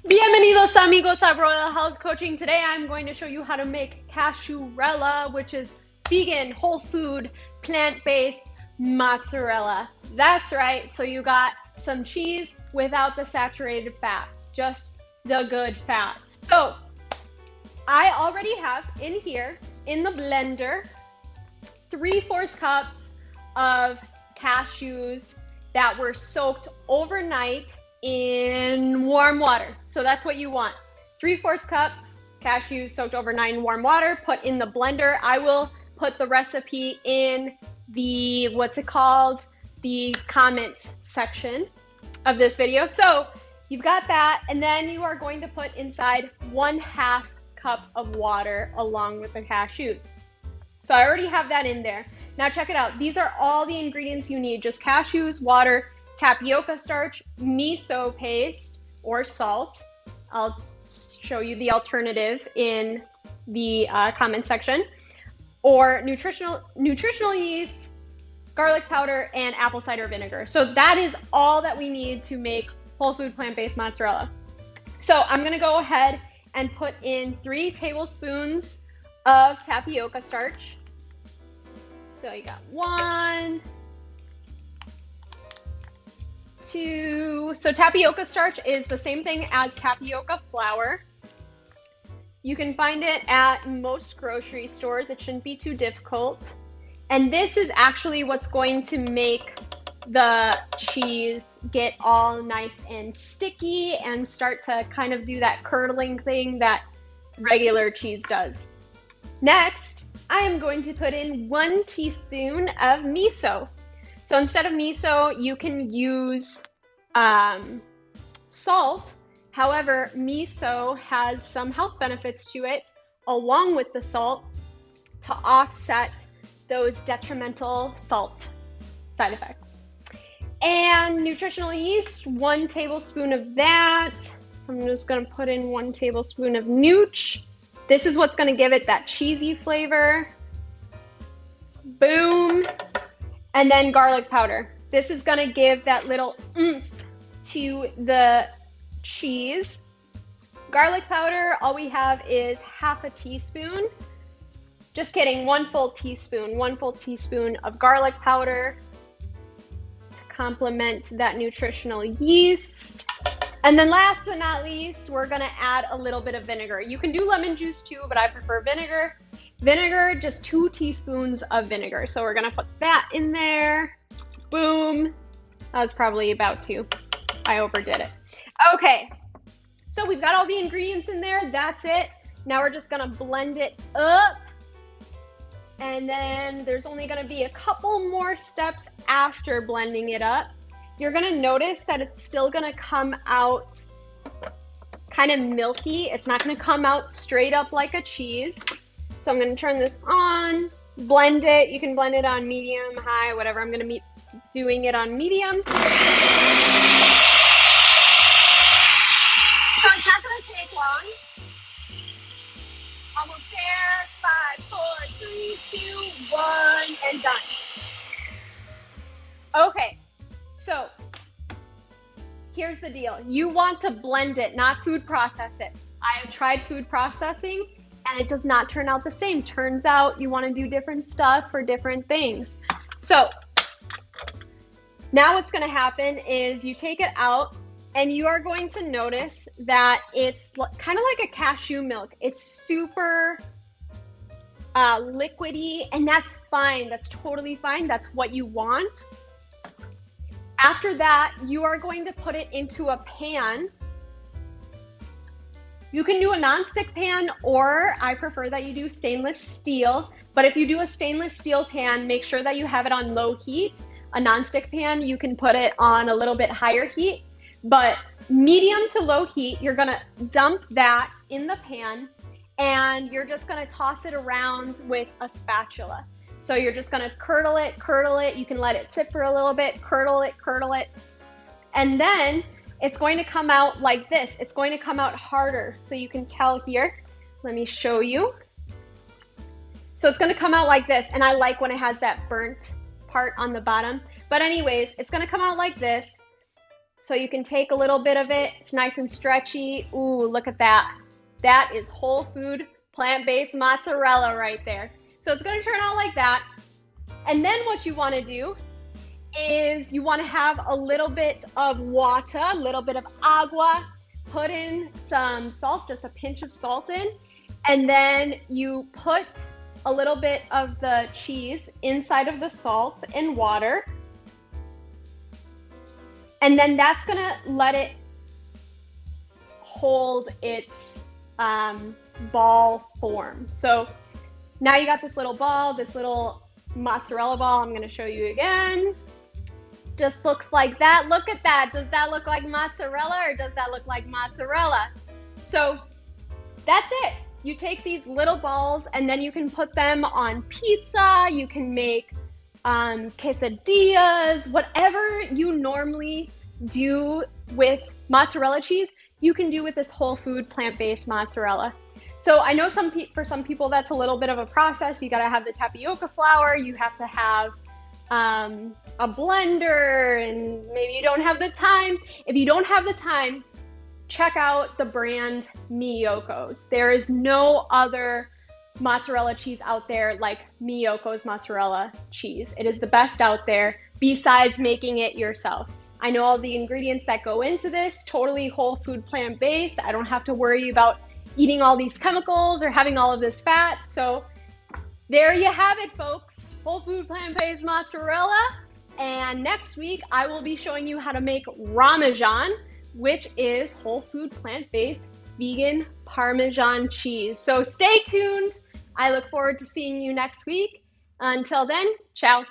Bienvenidos amigos a Royal Health Coaching. Today I'm going to show you how to make Cashew-rella, which is vegan, whole food, plant-based mozzarella. That's right, so you got some cheese without the saturated fats, just the good fats. So I already have in here, in the blender, 3/4 cups of cashews that were soaked overnight in warm water. So that's what you want. 3/4 cups cashews soaked overnight in warm water, put in the blender. I will put the recipe in the, the comment section of this video. So you've got that, and then you are going to put inside 1/2 cup of water along with the cashews. So I already have that in there. Now check it out. These are all the ingredients you need. Just cashews, water, tapioca starch, miso paste, or salt. I'll show you the alternative in the comment section. Or nutritional yeast, garlic powder, and apple cider vinegar. So that is all that we need to make whole food plant-based mozzarella. So I'm gonna go ahead and put in 3 tablespoons of tapioca starch. So you got 1, 2. So tapioca starch is the same thing as tapioca flour. You can find it at most grocery stores. It shouldn't be too difficult. And this is actually what's going to make the cheese get all nice and sticky and start to kind of do that curdling thing that regular cheese does. Next, I am going to put in 1 teaspoon of miso. So instead of miso, you can use salt. However, miso has some health benefits to it along with the salt to offset those detrimental salt side effects. And nutritional yeast, 1 tablespoon of that. So I'm just gonna put in 1 tablespoon of nooch. This is what's gonna give it that cheesy flavor. Boom. And then garlic powder. This is gonna give that little oomph to the cheese. Garlic powder, all we have is 1/2 teaspoon. Just kidding, 1 full teaspoon. 1 full teaspoon of garlic powder to complement that nutritional yeast. And then last but not least, we're gonna add a little bit of vinegar. You can do lemon juice too, but I prefer vinegar. Vinegar, just 2 teaspoons of vinegar. So we're gonna put that in there. Boom. That was probably about 2. I overdid it. Okay, so we've got all the ingredients in there. That's it. Now we're just gonna blend it up. And then there's only gonna be a couple more steps after blending it up. You're gonna notice that it's still gonna come out kind of milky. It's not gonna come out straight up like a cheese. So I'm gonna turn this on, blend it. You can blend it on medium, high, whatever. I'm gonna be doing it on medium. So it's not gonna take long. Almost there. 5, 4, 3, 2, 1, and done. Okay, so here's the deal. You want to blend it, not food process it. I have tried food processing and it does not turn out the same. Turns out you want to do different stuff for different things. So now what's going to happen is you take it out and you are going to notice that it's kind of like a cashew milk. It's super liquidy, and that's fine. That's totally fine. That's what you want. After that, you are going to put it into a pan. You can do a nonstick pan, or I prefer that you do stainless steel. But if you do a stainless steel pan, make sure that you have it on low heat. A nonstick pan, you can put it on a little bit higher heat. But medium to low heat, you're gonna dump that in the pan and you're just gonna toss it around with a spatula. So you're just gonna curdle it. You can let it sit for a little bit, curdle it. And then it's going to come out like this. It's going to come out harder. So you can tell here, let me show you. So it's gonna come out like this. And I like when it has that burnt part on the bottom. But anyways, it's gonna come out like this. So you can take a little bit of it. It's nice and stretchy. Ooh, look at that. That is whole food, plant-based mozzarella right there. So it's going to turn out like that. And then what you want to do is you want to have a little bit of water, a little bit of agua, put in some salt, just a pinch of salt in, and then you put a little bit of the cheese inside of the salt and water. And then that's gonna let it hold its ball form. So now you got this little ball, this little mozzarella ball. I'm gonna show you again. Just looks like that. Look at that. Does that look like mozzarella or does that look like mozzarella? So that's it. You take these little balls and then you can put them on pizza. You can make quesadillas, whatever you normally do with mozzarella cheese, you can do with this whole food plant-based mozzarella. So I know for some people that's a little bit of a process. You gotta have the tapioca flour, you have to have a blender, and maybe you don't have the time. If you don't have the time, check out the brand Miyoko's. There is no other mozzarella cheese out there like Miyoko's mozzarella cheese. It is the best out there besides making it yourself. I know all the ingredients that go into this, totally whole food plant-based. I don't have to worry about eating all these chemicals or having all of this fat. So there you have it, folks. Whole food plant-based mozzarella. And next week, I will be showing you how to make Parmesan, which is whole food plant-based vegan Parmesan cheese. So stay tuned. I look forward to seeing you next week. Until then, ciao.